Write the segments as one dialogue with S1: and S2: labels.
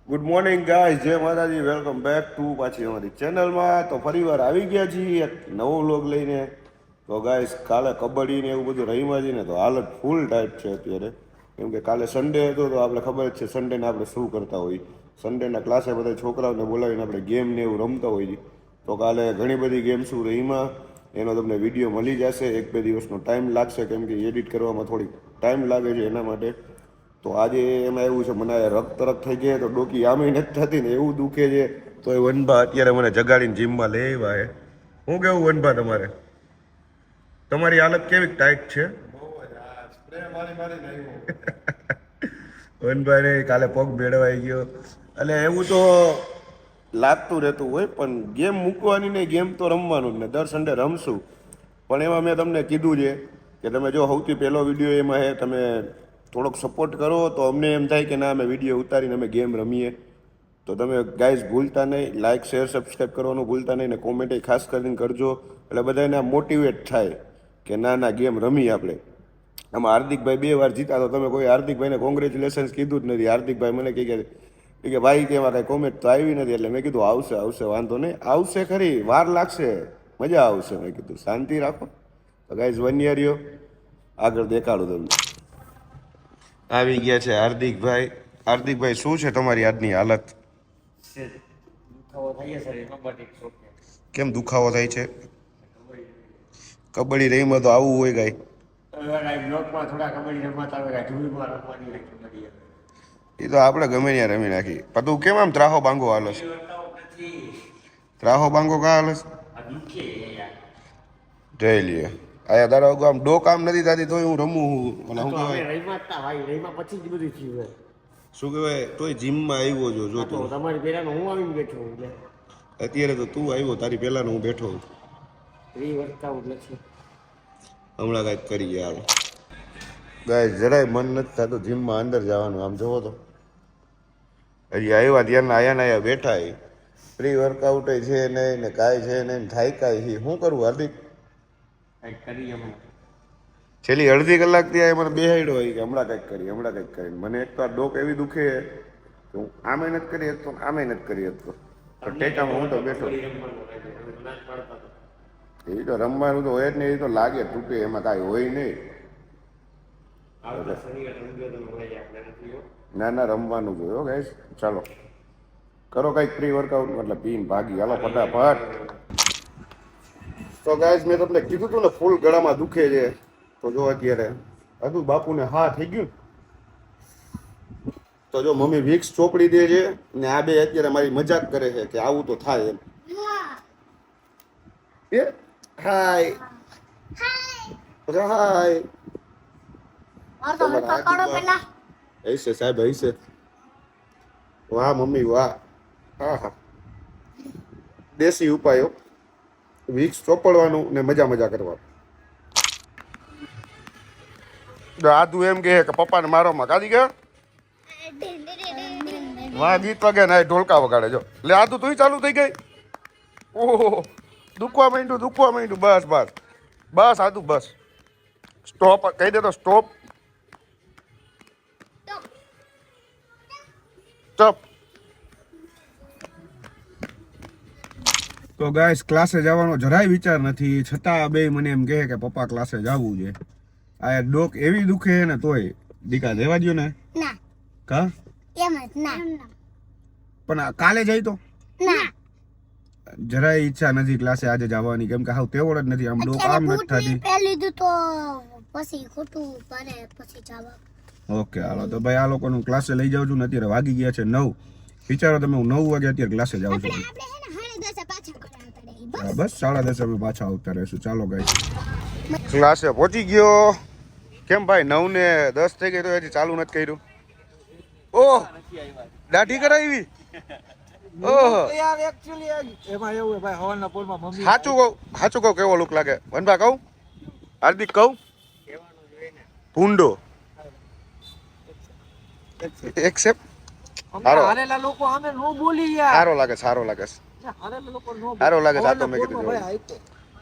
S1: Good morning guys, જય માતાજી. Welcome back to પાછી અમારી ચેનલમાં. તો ફરીવાર આવી ગયા છીએ એક નવો વ્લોગ લઈને. તો ગાઈઝ, કાલે કબડ્ડી ને એવું બધું રહીમાં છે ને, તો હાલત ફૂલ ટાઈટ છે અત્યારે. કેમ કે કાલે સન્ડે હતો, તો આપણે ખબર જ છે સન્ડેને આપણે શું કરતા હોઈએ. સન્ડેના ક્લાસે બધા છોકરાઓને બોલાવીને આપણે ગેમ ને એવું રમતા હોઈએ. તો કાલે ઘણી બધી ગેમ શું રહીમાં એનો તમને વિડીયો મળી જશે. 1-2 દિવસનો ટાઈમ લાગશે, કેમ કે એડિટ કરવામાં થોડીક ટાઈમ લાગે છે એના માટે. તો આજે એમાં એવું છે, મને રક્ત થઈ ગયા તો ડોકી આમે નથી થતી ને એવું દુખે છે. તો એ વનભા અત્યારે મને જગાડીને જીમમાં લઈ આવ્યા હે. હું કેવું વનભા તમારે? તમારી હાલત કેવી ટાઈટ છે? વનભાઈ ને કાલે પગ ભેળવાઈ ગયો. એટલે એવું તો લાગતું રહેતું હોય, પણ ગેમ મૂકવાની નહીં, ગેમ તો રમવાનું જ ને. દર સન્ડે રમશું. પણ એમાં મેં તમને કીધું છે કે તમે જો સૌથી પહેલો વિડીયો એમાં હે, તમે થોડોક સપોર્ટ કરો તો અમને એમ થાય કે ના, અમે વિડીયો ઉતારીને અમે ગેમ રમીએ. તો તમે ગાઈઝ ભૂલતા નહીં, લાઇક શેર સબસ્ક્રાઈબ કરવાનું ભૂલતા નહીં, ને કોમેન્ટ ખાસ કરીને કરજો. એટલે બધાને મોટિવેટ થાય કે ના ના, ગેમ રમી આપણે. આમાં હાર્દિકભાઈ 2 વાર જીતા, તો તમે કોઈ હાર્દિકભાઈને કોંગ્રેચ્યુલેશન્સ કીધું જ નથી. હાર્દિકભાઈ મને કે ભાઈ તેમાં કાંઈ કોમેન્ટ તો આવી નથી. એટલે મેં કીધું આવશે આવશે, વાંધો નહીં, આવશે ખરી, વાર લાગશે, મજા આવશે. મેં કીધું શાંતિ રાખો. તો ગાઈઝ બન્યા રહ્યો, આગળ દેખાડું તમને. આવી ગયા છે હાર્દિકભાઈ. હાર્દિકભાઈ, શું છે તમારી આજની હાલત? કેમ દુખાવો થાય છે? કબડ્ડી રહીમાં તો આવું હોય ગાય. એ તો આપણે ગમે ત્યાં રમી નાખી. પણ તું કેમ આમ ત્રાહો બાંગો હાલે છે? ત્રાહો બાંગો કા હાલે છે? જઈ લઈએ. આયા તારા આમ ડોક આમ નથી થતી તોય હું રમું. અને શું કહેવાય, શું કહેવાય, તોય જીમમાં આવ્યો જો. જો તું તમારી પહેલા હું આવીને બેઠો. અત્યારે તો તું આવ્યો, તારી પહેલા હું બેઠો. હમણાં કાંઈક કરીએ હાલ. ગાય જરાય મન નથી થતું જીમમાં અંદર જવાનું. આમ જોવો તો હજી આવ્યા ત્યારના આયા ને આયા બેઠા. પ્રી વર્કઆઉટ છે નહીં ને કાંઈ છે નહીં, થાય કાંઈ. શું કરવું હાર્દિક? છેલ્લી અડધી કલાક ત્યાં મને બેહાડ્યો હોય કે હમણાં કંઈક કરી, હમણાં કંઈક કરી. મને એક તો આ ડોક એવી દુખે કે હું આમે નથી કરી શકતો, આમે નથી કરી શકતો. તો ટેકામાં હું તો બેઠો. એ તો રમવાનું તો હોય જ નહીં. એ તો લાગે તૂટે, એમાં કાંઈ હોય નહીં. ના ના, રમવાનું જોયો ગાઈસ. ચાલો કરો કંઈક પ્રી વર્કઆઉટ, મતલબ પીને ભાગી હાલો ફટાફટ. તો ગાઈસ, મેં તમને કીધું હતું ને ફૂલ ગળામાં દુખે છે. તો જો અત્યારે હજુ બાપુને હા થઈ ગયું. તો જો મમ્મી વિક્સ ચોપડી દે છે ને આ બે અત્યારે મારી મજાક કરે છે કે આવું તો થાય એમ. એ હાય હાય. હૈસે સાહેબ, હૈસે. વાહ મમ્મી વાહ. હા હા, દેશી ઉપાયો. વિક્સ ચોપડવાનું ને મજા મજા કરવાનું. આદુ એમ કહે કે પપ્પાને મારોમાં કાઢી ગયા. વાહ, ગીત વગે ના ઢોલકા વગાડે. જો લે આદુ તું ચાલુ થઈ ગઈ. ઓહો, દુખવા માંડ્યું, દુખવા માંડ્યું. બસ બસ બસ આદુ બસ. સ્ટોપ કહી દે તો સ્ટોપ. સ્ટોપ. તો ગાઈસ, ક્લાસે જવાનો જરાય વિચાર નથી, છતાં બે મને એમ કહે કે પપ્પા ક્લાસે જવું છે. આ ડોક એવી દુખે ને તોય દીકા લેવા દો ને. ના કા એમ જ ના. પણ કાલે જઈ તો ના, જરાય ઈચ્છા નથી ક્લાસે આજે જવાની. કેમ કે હાવ તેવડ જ નથી. આમ ડોક આમ નથી થતી. પહેલી દુ તો પછી ખોટું પડે પછી જવા. ઓકે હાલો. તો ભાઈ આ લોકોનું ક્લાસે લઈ જાઉં છું ને. અત્યારે વાગી ગયા છે 9. વિચારો તમે, હું 9 વાગે અત્યારે ક્લાસે જાઉં છું. બસ 10:30 અમે પાછા આવતા રહીશું. ચાલો ગાઈસ, ક્લાસે પહોંચી ગયો. કેમ ભાઈ 9 ને 10 થઈ ગઈ તો હજી ચાલુ નથી કર્યું? ઓહ, દાઢી કરાવી. ઓહો યાર, એક્ચ્યુઅલી એમાં એવું ભાઈ હવાના પોરમાં મમ્મી. સાચું કહું કેવો લુક લાગે? વનભા કહું, હાર્દિક કહું, ભૂંડો એક્સેપ્ટ. હારેલા લોકો અમે નો બોલી યાર. સારો લાગે, સારો લાગે, સારો લાગે. સાતો મેં કીધું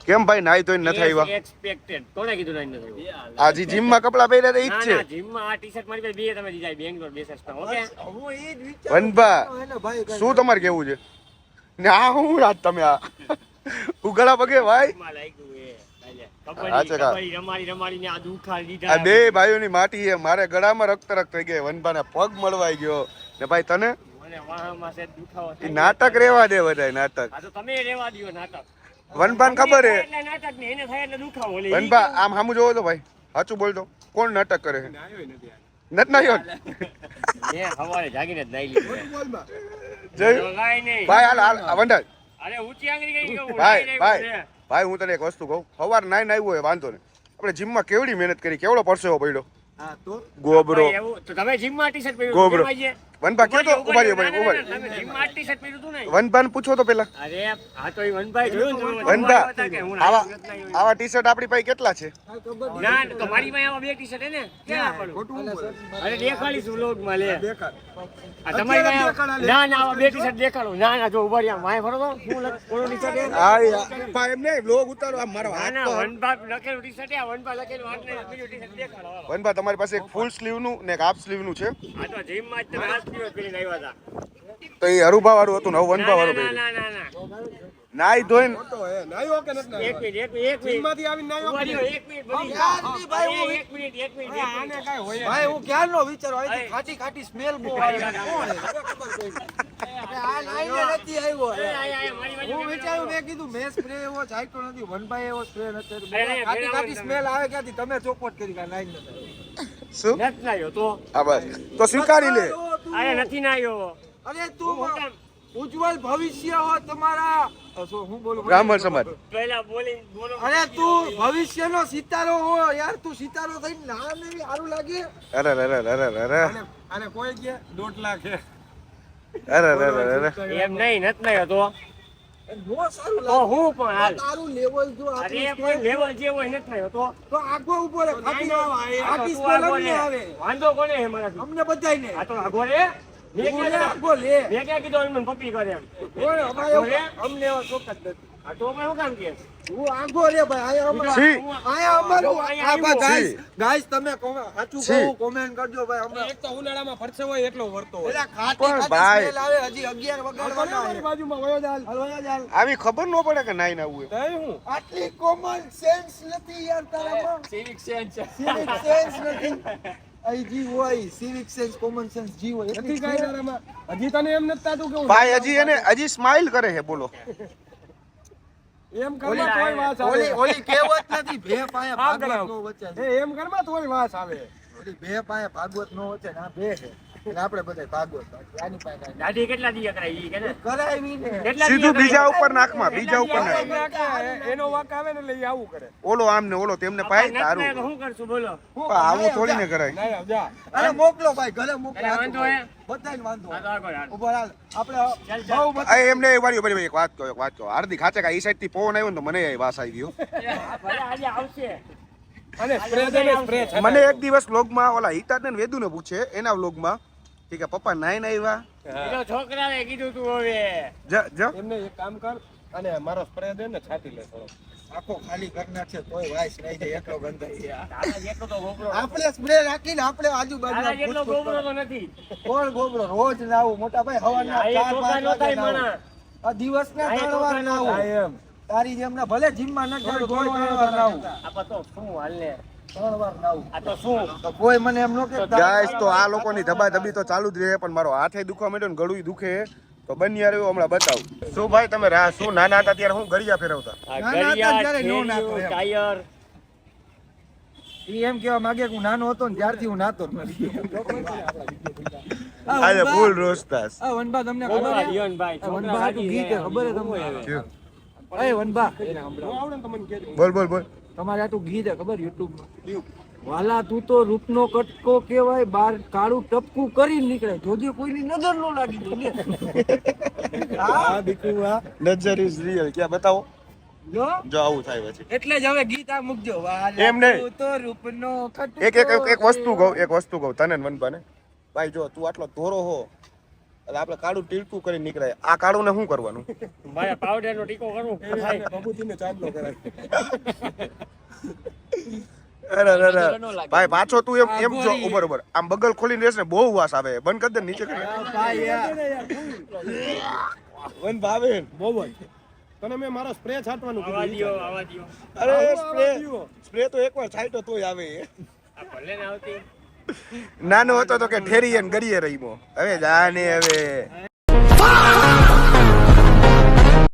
S1: કેમ ભાઈ નાઈ ધોઈને નથી આવ્યા?
S2: એક્સપેક્ટેડ કોને કીધું નાઈ નથી આવ્યું?
S1: આજે જીમમાં કપડા પહેર્યા ઈ જ છે.
S2: ના જીમમાં આ ટી-શર્ટ મારી પાસે બે તમે દીધા બેંગ્લોર બે સસ્તા ઓકે
S3: હું એ જ વિચાર
S1: વનભા શું તમારે કેવું છે ને આ હું રાત તમે આ ઉગડા પગે ભાઈ
S2: માં લાગ્યું એ
S1: હા, ચકા.
S2: કબડ્ડી રમાડીને આ દુખાડી
S1: આ
S2: દીધા
S1: બે ભાઈઓની માટી છે મારે ગળામાં રક્ત થઈ ગઈ વનભાના પગ મળવાઈ ગયો ને ભાઈ તને
S2: મને વાહમાં છે દુખાવો
S1: ઈ નાટક રેવા દે બધાય નાટક
S2: આ તો તમે રેવા દ્યો નાટક
S1: વનભાને ખબર હે
S2: એટલે નાટક ને એને થાય એટલે દુખાવો લે
S1: વનભા આમ સામું જોવો તો ભાઈ સાચું બોલતો કોણ નાટક કરે છે નથી નાયો
S2: એ હવારે જાગીને જ નાઈ લીધું
S1: જય
S2: લાઈ નહીં
S1: ભાઈ હાલ વંડા
S2: અરે ઊંચી આંગળી કઈ ગયું
S1: ભાઈ ભાઈ ભાઈ હું તને એક વસ્તુ કહું સવાર નાઈ આવ્યો હોય વાંધો નહીં આપણે જીમમાં કેવડી મહેનત કરી કેવડો પરસેવો પડ્યો
S3: હા તો
S1: ગોબરો
S2: તો તમે જીમમાં ટી-શર્ટ પહેર્યું
S1: ગોબરો.
S2: કેમ આજે?
S1: વનભા કેતો ઉભા રહ્યો ભાઈ ઉભા
S2: તમે જીમમાં ટી-શર્ટ પહેર્યું હતું ને
S1: વનભાને પૂછો તો પેલા
S2: અરે આ તો ઈ વનભાઈ જોયું ને તમે
S1: વનભા
S2: હતા કે હું
S1: આવા
S2: નાઈ નથી આવ્યો.
S1: આવા ટી શર્ટ આપણી પાસે કેટલા છે
S2: ના તો મારી પાસે આવા બે ટી-શર્ટ હે ને ક્યાં પડું અરે દેખાડીશું વ્લોગમાં લે આ તમારી પાસે ના ના આવા બે ટી-શર્ટ દેખાડો ના ના જો ઉભા રહ્યા માય ફરો તો શું કોનો ટી-શર્ટ હે
S1: હા એમ નહીં વ્લોગ ઉતારો આ મારો
S2: ના
S1: હાથ
S2: ના
S1: તો
S2: વનભા લખેલું ટી-શર્ટ હે આ વનભા લખેલું હાથ ને બીજું ટી-શર્ટ દેખાડો હાલો.
S1: વનભા તમારી પાસે એક ફૂલ સ્લીવ નું ને એક હાફ સ્લીવ નું છે
S2: આ તો જીમમાં જ તમે હાથ દિવસ પહેરીને આવ્યા હતા
S1: તો એ હરુભા વાળું હતું ને હવે વનભા વાળું
S2: ના
S1: પહેર્યું.
S2: ના ના ના
S1: નાઈ ધોઈને
S2: એક મિનિટ જીમમાંથી આવીને એક મિનિટ બધી એક મિનિટ
S3: ભાઈ હું ક્યારનો વિચારો અહીંથી ખાટી ખાટી સ્મેલ બહુ આવે કોણ હે? ખબર પડી. આ લાઈને નથી આવ્યો હું વિચારું મેં કીધું મેં સ્પ્રે એવો ચાખ્યો નથી વનભાઈ એવો સ્પ્રે નથી
S2: અરે,
S3: ખાટી ખાટી સ્મેલ આવે ક્યાંથી તમે ચોપટ કરી કે લાઈન નથી
S1: શું
S2: નથી નાયો તો
S1: હા બસ તો સ્વીકારી લે
S2: અરે નથી નાયો
S3: અરે તું ઉજ્જવલ ભવિષ્ય હો તમારા હું બોલું
S1: બ્રાહ્મણ સમાજ
S2: પહેલા બોલો
S3: અરે તું ભવિષ્યનો સિતારો હો યાર તું સિતારો થઈને નામ એવી સારું લાગે
S1: અરે અરે અરે અરે અરે
S3: અને કોઈ કે 1.5 લાખ હે
S1: અરે અરે અરે
S2: એમ નહીં નથી નાયો તો
S3: નો સારું
S2: તો
S3: લાગે
S2: હું પણ હાલ
S3: તારું લેવલ જો
S2: અરે
S3: આટલું
S2: પણ લેવલ જે હોય નથી નાયો તો
S3: આગો ઉભો રે ખાટી ખાટી
S2: તું
S3: સ્મેલ
S2: આગો
S3: અમને
S2: લે.
S3: આવે
S2: વાંધો કોને હે મારાથી
S3: અમને બધાયને
S2: આ તો આગો રે મેં
S3: તું લે,
S2: ક્યાં
S3: આગો લે
S2: મેં ક્યાં કીધું એમને પપ્પી કરે એમ
S3: ઓય અમારે અમને એવો શોખ જ નથી
S2: આ તો પણ શું કામ કે
S3: હું આગો રે ભાઈ આયા
S1: છી.
S3: અમારું
S2: અહીંયા
S3: આ
S2: આવ્યું.
S3: ગાઈસ ગાઈસ તમે સાચું
S1: છી.
S3: કહું કોમેન્ટ કરજો ભાઈ અમે
S4: એક તો ઉનાળામાં ફરસે હોય એટલો વર્તો હોય.
S3: એલા ખાટી
S1: પણ
S3: ખાટી
S1: ભાઈ.
S3: સ્મેલ આવે હજી 11 વગાડવાના
S4: મારી બાજુમાં વયો જાલ.
S3: હાલો યાર
S1: આવી ખબર ન પડે કે નાઈ ના આવું
S4: તઈ હું
S3: આટલી કોમન સેન્સ નથી યાર તારામાં
S2: સિવિક સેન્સ
S3: સિવિક સેન્સ નથી આઈ જી હોય સિવિક સેન્સ કોમન સેન્સ જી હોય
S4: નથી
S3: એટલી
S4: કાંઈ
S3: છે.
S4: તારામાં. હજી તને એમ નથી થતું કે હું
S1: ભાઈ હજી એને હજી સ્માઈલ કરે છે બોલો
S4: એમ કરવા તોય વાસ
S3: ઓલી
S4: આવે.
S3: ઓલી કહેવત નથી ભે પાયા
S4: આમ
S3: ભાગવત
S4: કરાવ.
S3: નો વચ્ચે
S4: એ એમ કરવા તોય વાસ આવે.
S3: ઓલી ભે પાયા ભાગવત નો વચ્ચે ના ભે છે એટલે આપણે બધા ભાગવત આની પાસે કાંઈ
S2: દાઢી કેટલા દી કરાઈ ઈ કે ને
S3: કરાવી ને
S2: કેટલા
S1: સીધું
S2: દી
S1: બીજા ઉપર નાખમાં બીજા ઉપર
S2: કેટલા
S1: નાખ
S4: વાંક એનો વાંક આવે ને એટલે ઈ આવું કરે.
S1: ઓલો આમ ને ઓલો તેમને પાય
S2: આપણે
S1: તારું
S2: નથી નાયો તો શું કરશું બોલો
S1: પણ આવું થોડી ને કરાય
S4: ના ના, જા.
S3: અરે મોકલો ભાઈ ઘરે મોકલો
S2: અરે વાંધો હે?
S3: બધાને વાંધો
S2: આ તો આગળ હાલ.
S3: ઉભો હાલ આપણે
S2: ચાલ, ચાલ.
S3: બહુ
S1: આ એમને વાળી એક વાત કહો હાર્દિક ખાચે કા ઈ સાઈડ થી પવન આવ્યો ને તો મને વાસ આવી ગયો
S2: આ ભલે આજે આવશે
S4: અને સ્પ્રે દે ને સ્પ્રે છે.
S1: મને એક દિવસ વ્લોગમાં ઓલા હિતાજ ને વેદુ ને પૂછે એના વ્લોગમાં કે પપ્પા નાઈ ના આવ્યા
S2: પેલો છોકરાએ કીધું તું હવે
S1: જ
S4: એમને એક કામ કર અને મારો સ્પ્રે દે ને છાંટી લે થોડો.
S3: આખો ખાલી કરી નાખશે તોય વાઈસ નહીં જાય એટલો ગંધાઈ
S2: તારા જેટલો તો ગોબરો
S3: આપણે સ્પ્રે રાખીને આપણે
S2: તારા
S3: આજુબાજુ
S2: જેટલો ગોબરો તો નથી
S3: કોણ ગોબરો રોજ ના આવું મોટા ભાઈ હવાના
S2: આ એ
S3: 4-5
S2: ચોખા નો
S3: વાગે
S2: થાય
S3: ના આવું.
S2: મણા
S3: આ દિવસના
S2: આ એ
S3: 3 વાર
S2: ચોખા
S3: ના
S2: નો
S3: આવું
S4: હા, એમ.
S3: તારી જેમના ભલે જીમમાં ન જાવ તોય 3 વાર ના આવું
S2: આ તો શું હાલ ને
S3: 3 વાર ના આવું
S2: આ તો શું
S3: તો કોઈ મને એમ ન કે
S1: ગાઈસ તો આ લોકોની ધબાધબી તો ચાલુ જ રહે પણ મારો હાથે દુખવા માંડ્યો ને ગળું દુખે તો બન્યા રહ્યું હમણાં બતાવું શું ભાઈ તમે શું નાના હતા ત્યારે હું ગળિયા ફેરવતા
S2: આ
S3: ના, ના,
S2: ગળિયા,
S3: અત્યારે નો નાખો
S2: થેલીઓ,
S3: એમ.
S2: ટાયર
S3: ઈ એમ કેવા માંગે કે હું નાનો હતો ને ત્યારથી હું નાતો જ નથી આ
S1: આજે
S3: વનબા-
S1: ફૂલ રોસ્તાસ
S3: આ વનબા તમને ખબર
S2: ગોબરા
S3: છે
S2: દિયોનભાઈ,
S3: આ
S2: છોકરા
S3: વનબા
S2: રાજી
S3: આટલું ગીત
S2: છે,
S3: ખબર છે
S2: બીજું
S3: તમને
S2: શું હવે?
S3: એ વનબા
S4: નો આવડે ને તો મને કહેજો.
S1: બોલ બોલ બોલ
S3: તમારે આટલું ગીત છે ખબર યુટ્યુબમાં વાલા તું તો રૂપનો કટકો કહેવાય બાર કાળું ટપકું કરી નીકળે જોજે કોઈની નજર ન લાગી જોજે.
S4: હા દીકુ હા.
S1: નજર ઇઝ રિયલ ક્યાં બતાવો
S3: જો
S1: જો આવું થાય પછી
S3: એટલે જ હવે ગીત આ મૂકજો વાલા
S1: એમ નહીં.
S3: તું તો રૂપનો કટકો
S1: એક વસ્તુ કહું તને ને વનપાને ભાઈ જો તું આટલો ધોરો હો એટલે આપણે કાળું ટીલકું કરીને નીકળાય. આ કાળું ને શું કરવાનું?
S2: મારે પાવડર નો ટીકો કરવું થાય.
S4: બાબુજીને ચાંદલો કરાય.
S1: અરે અરે ભાઈ પાછો તું એમ જો બરોબર આમ બગલ ખોલીને રહેશે ને બહુ વાસ આવે. બંધ કરી દે ને, નીચે કરી વન ભાવે
S4: બહુ જ. તને મેં મારો સ્પ્રે છાંટવાનું
S2: આવા
S4: કીધું.
S2: દ્યો, આવા દ્યો.
S1: અરે સ્પ્રે તો એકવાર છાંટો તોય આવે.
S2: આ ભલે ને આવતી.
S1: નાનો હતો તો કે ઠેરીએ ને ગરીએ રહીમો. હવે જાને હવે